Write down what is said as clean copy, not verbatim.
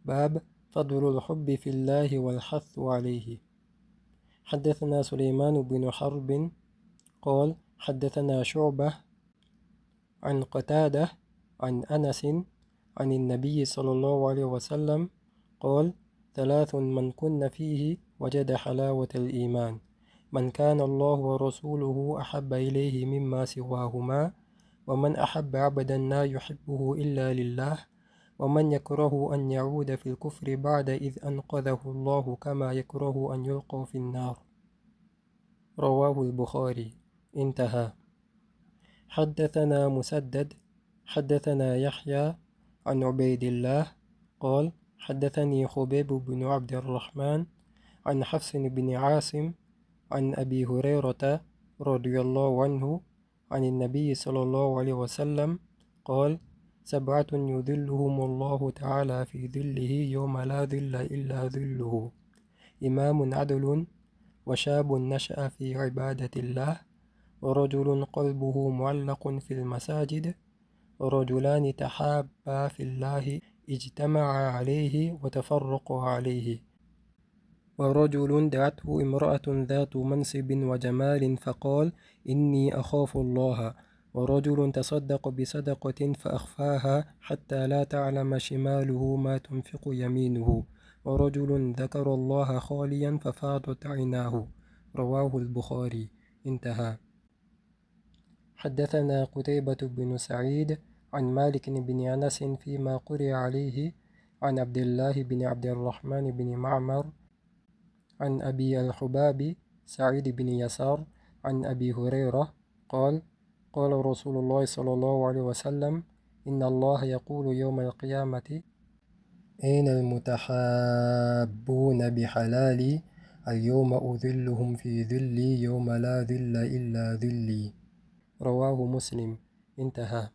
باب فضل الحب في الله والحث عليه. حدثنا سليمان بن حرب قال حدثنا شعبة عن قتادة عن أنس عن النبي صلى الله عليه وسلم قال: ثلاث من كن فيه وجد حلاوة الإيمان: من كان الله ورسوله أحب إليه مما سواهما، ومن أحب عبدا لا يحبه إلا لله، ومن يكره أن يعود في الكفر بعد إذ أنقذه الله كما يكره أن يلقى في النار. رواه البخاري. انتهى. حدثنا مسدد حدثنا يحيى عن عبيد الله قال حدثني خبيب بن عبد الرحمن عن حفص بن عاصم عن أبي هريرة رضي الله عنه عن النبي صلى الله عليه وسلم قال: سبعة يذلهم الله تعالى في ظله يوم لا ظل إلا ظله: إمام عدل، وشاب نشأ في عبادة الله، ورجل قلبه معلق في المساجد، ورجلان تحابا في الله اجتمعا عليه وتفرقا عليه، ورجل دعته امرأة ذات منصب وجمال فقال: إني أخاف الله، ورجل تصدق بصدقة فأخفاها حتى لا تعلم شماله ما تنفق يمينه، ورجل ذكر الله خاليا ففاضت عيناه. رواه البخاري. انتهى. حدثنا قتيبة بن سعيد عن مالك بن أنس فيما قرئ عليه عن عبد الله بن عبد الرحمن بن معمر عن أبي الحباب سعيد بن يسار عن أبي هريرة قال: قال رسول الله صلى الله عليه وسلم: إن الله يقول يوم القيامة: أين المتحابون بحلالي؟ اليوم أذلهم في ذلي يوم لا ذل إلا ذلي. رواه مسلم. انتهى.